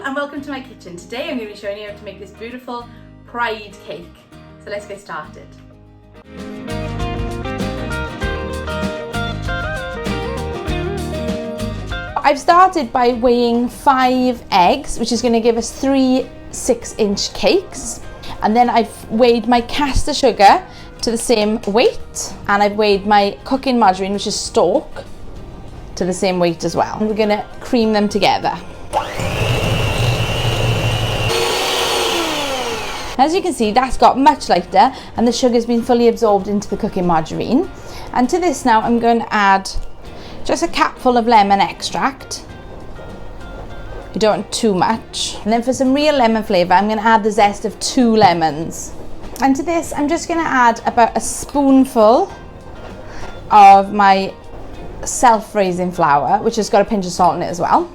and welcome to my kitchen. Today I'm going to be showing you how to make this beautiful Preheat cake. So let's get started. I've started by weighing 5 eggs, which is going to give us 3 6-inch cakes. And then I've weighed my caster sugar to the same weight, and I've weighed my cooking margarine, which is Stork, to the same weight as well. And we're going to cream them together. As you can see, that's got much lighter and the sugar's been fully absorbed into the cooking margarine. And to this now I'm going to add just a capful of lemon extract. You don't want too much. And then for some real lemon flavour, I'm going to add the zest of 2 lemons. And to this I'm just going to add about a spoonful of my self-raising flour, which has got a pinch of salt in it as well.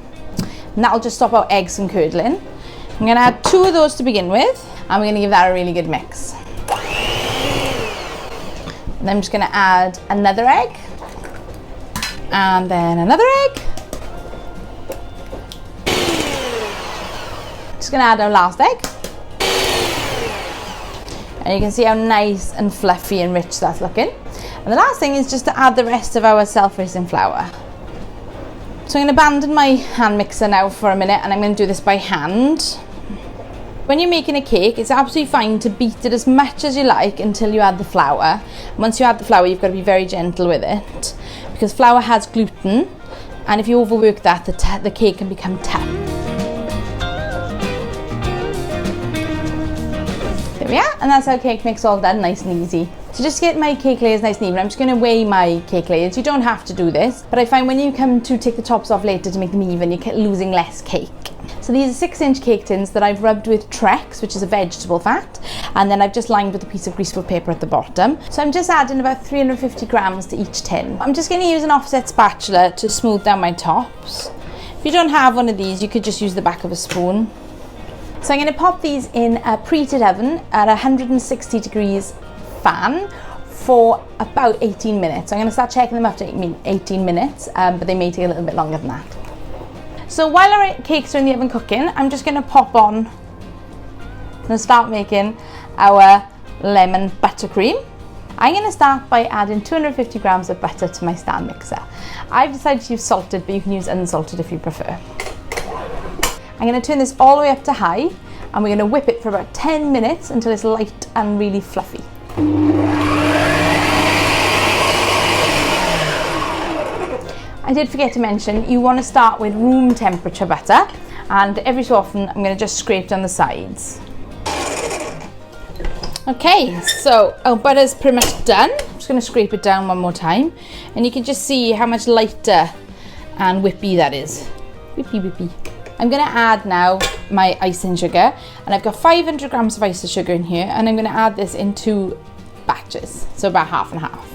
And that'll just stop our eggs from curdling. I'm going to add 2 of those to begin with, and we're going to give that a really good mix. And then I'm just going to add another egg, and then another egg. Just going to add our last egg. And you can see how nice and fluffy and rich that's looking. And the last thing is just to add the rest of our self-raising flour. So I'm going to abandon my hand mixer now for a minute, and I'm going to do this by hand. When you're making a cake, it's absolutely fine to beat it as much as you like until you add the flour. Once you add the flour, you've got to be very gentle with it, because flour has gluten, and if you overwork that, the cake can become tough. There we are, and that's our cake mix all done, nice and easy. So just to get my cake layers nice and even, I'm just going to weigh my cake layers. You don't have to do this, but I find when you come to take the tops off later to make them even, you're losing less cake. So these are 6-inch cake tins that I've rubbed with Trex, which is a vegetable fat, and then I've just lined with a piece of greaseproof paper at the bottom. So I'm just adding about 350 grams to each tin. I'm just going to use an offset spatula to smooth down my tops. If you don't have one of these, you could just use the back of a spoon. So I'm going to pop these in a preheated oven at 160 degrees fan for about 18 minutes. So I'm going to start checking them after 18 minutes, but they may take a little bit longer than that. So while our cakes are in the oven cooking, I'm just going to pop on and start making our lemon buttercream. I'm going to start by adding 250 grams of butter to my stand mixer. I've decided to use salted, but you can use unsalted if you prefer. I'm going to turn this all the way up to high, and we're going to whip it for about 10 minutes until it's light and really fluffy. I did forget to mention, you want to start with room temperature butter, and every so often I'm going to just scrape down the sides. Okay, so our butter's pretty much done. I'm just going to scrape it down one more time, and you can just see how much lighter and whippy that is. Whippy, whippy. I'm going to add now my icing sugar, and I've got 500 grams of icing sugar in here, and I'm going to add this in 2 batches, so about half and half.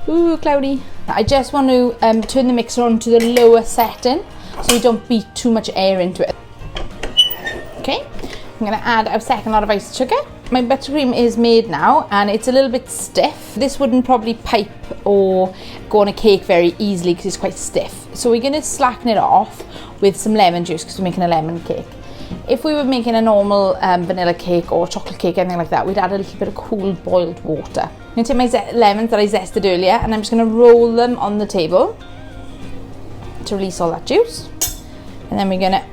Ooh, cloudy. I just want to turn the mixer on to the lower setting so you don't beat too much air into it. Okay, I'm going to add our second lot of icing sugar. My buttercream is made now, and it's a little bit stiff. This wouldn't probably pipe or go on a cake very easily because it's quite stiff. So we're going to slacken it off with some lemon juice because we're making a lemon cake. If we were making a normal vanilla cake or chocolate cake, anything like that, we'd add a little bit of cool boiled water. I'm going to take my lemons that I zested earlier, and I'm just going to roll them on the table to release all that juice. And then we're going to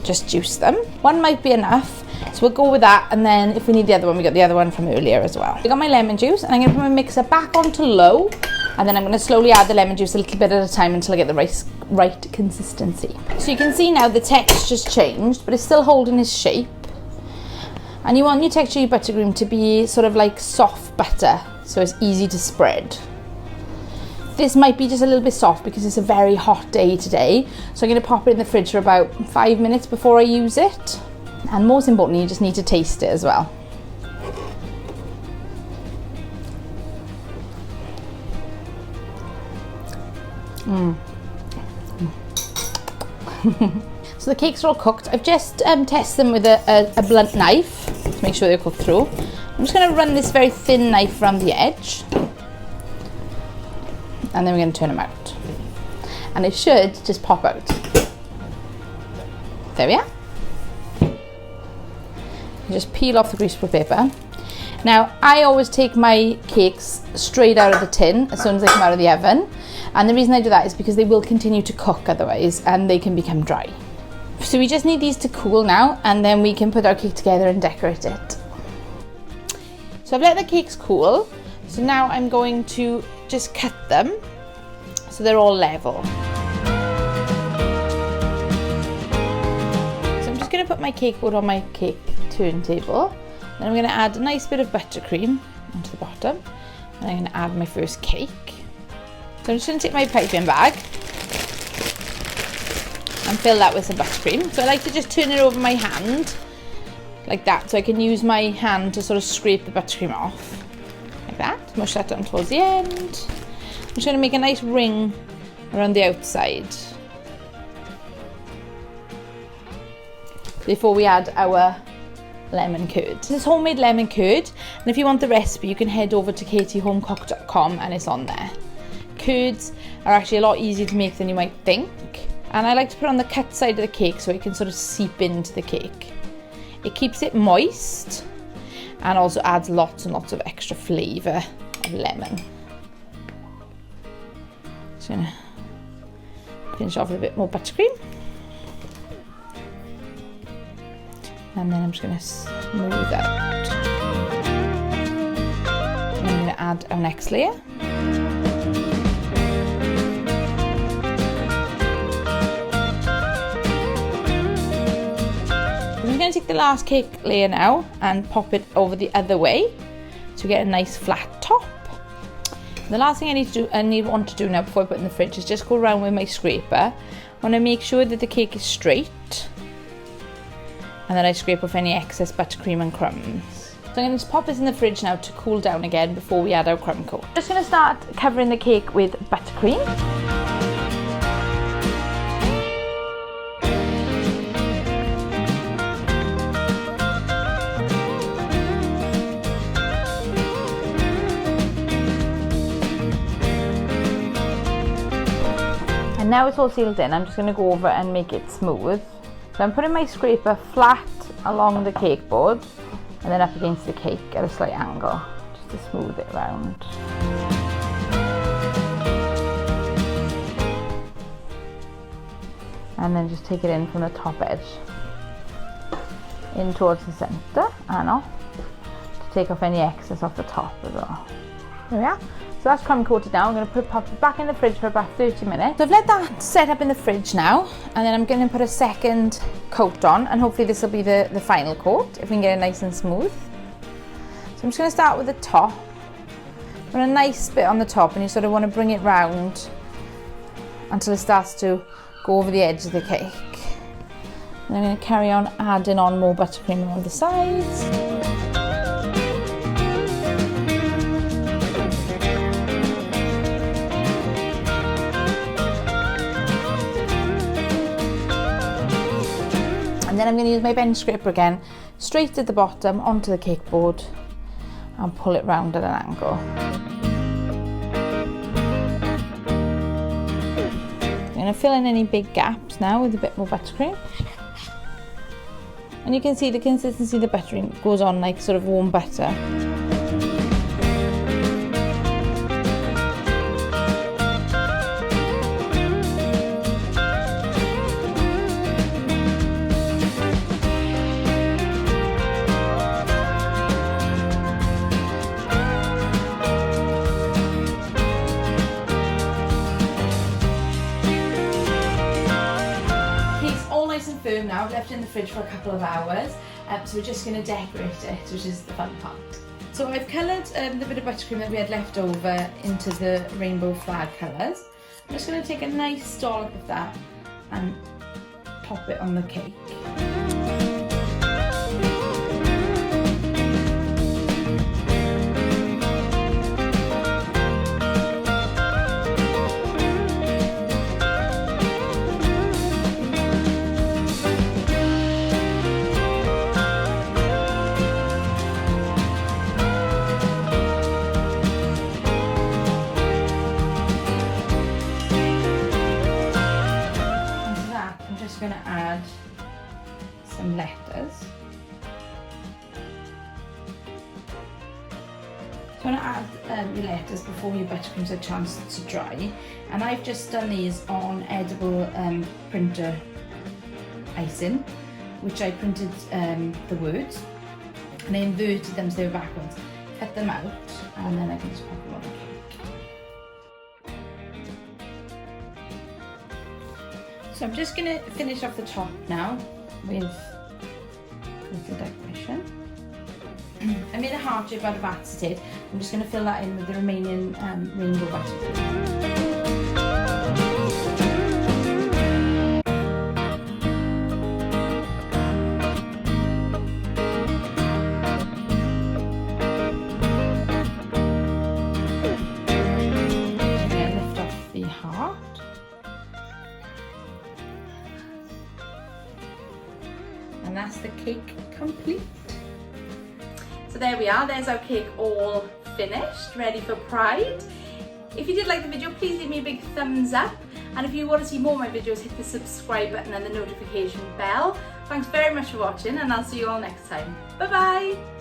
just juice them. One might be enough, so we'll go with that, and then if we need the other one, we got the other one from earlier as well. I got my lemon juice, and I'm going to put my mixer back onto low, and then I'm going to slowly add the lemon juice a little bit at a time until I get the right consistency. So you can see now the texture's changed, but it's still holding its shape. And you want your texture of your buttercream to be sort of like soft butter, so it's easy to spread. This might be just a little bit soft because it's a very hot day today, so I'm going to pop it in the fridge for about 5 minutes before I use it. And most importantly, you just need to taste it as well. So the cakes are all cooked. I've just tested them with a blunt knife to make sure they're cooked through. I'm just going to run this very thin knife around the edge, and then we're going to turn them out, and it should just pop out. There we are. Just peel off the greaseproof paper. Now, I always take my cakes straight out of the tin as soon as they come out of the oven. And the reason I do that is because they will continue to cook otherwise and they can become dry. So we just need these to cool now, and then we can put our cake together and decorate it. So I've let the cakes cool. So now I'm going to just cut them so they're all level. So I'm just going to put my cake board on my cake turntable. Then I'm going to add a nice bit of buttercream onto the bottom. And I'm going to add my first cake. So I'm just going to take my piping bag and fill that with some buttercream. So I like to just turn it over my hand like that, so I can use my hand to sort of scrape the buttercream off. Like that. Mush that down towards the end. I'm just going to make a nice ring around the outside before we add our lemon curd. This is homemade lemon curd, and if you want the recipe you can head over to katiehomecook.com and it's on there. Curds are actually a lot easier to make than you might think, and I like to put it on the cut side of the cake so it can sort of seep into the cake. It keeps it moist and also adds lots and lots of extra flavour of lemon. Just gonna finish off with a bit more buttercream. And then I'm just going to smooth out. And I'm going to add our next layer. I'm going to take the last cake layer now and pop it over the other way to get a nice flat top. The last thing I want to do now before I put it in the fridge is just go around with my scraper. I want to make sure that the cake is straight, and then I scrape off any excess buttercream and crumbs. So I'm going to just pop this in the fridge now to cool down again before we add our crumb coat. Just going to start covering the cake with buttercream. And now it's all sealed in, I'm just going to go over and make it smooth. So I'm putting my scraper flat along the cake board and then up against the cake at a slight angle, just to smooth it around. And then just take it in from the top edge, in towards the centre and off, to take off any excess off the top as well. There we are. So that's crumb coated now. I'm going to pop it back in the fridge for about 30 minutes. So I've let that set up in the fridge now, and then I'm going to put a second coat on, and hopefully this will be the final coat, if we can get it nice and smooth. So I'm just going to start with the top. Put a nice bit on the top, and you sort of want to bring it round until it starts to go over the edge of the cake. And I'm going to carry on adding on more buttercream along the sides. And then I'm going to use my bench scraper again, straight at the bottom onto the cake board, and pull it round at an angle. I'm going to fill in any big gaps now with a bit more buttercream. And you can see the consistency of the buttercream goes on like sort of warm butter. Firm now. I've left it in the fridge for a couple of hours, so we're just going to decorate it, which is the fun part. So I've coloured the bit of buttercream that we had left over into the rainbow flag colours. I'm just going to take a nice dollop of that and pop it on the cake. Going to add some letters. So I'm going to add your letters before your buttercream's had a chance to dry. And I've just done these on edible printer icing, which I printed the words and I inverted them so they were backwards. Cut them out and then I can just pop them on the cake. So I'm just going to finish off the top now with the decoration. I made a heart shape out of acetate. I'm just going to fill that in with the remaining rainbow buttercream. And that's the cake complete. So there we are, there's our cake all finished, ready for Pride. If you did like the video, please leave me a big thumbs up. And if you want to see more of my videos, hit the subscribe button and the notification bell. Thanks very much for watching and I'll see you all next time. Bye bye!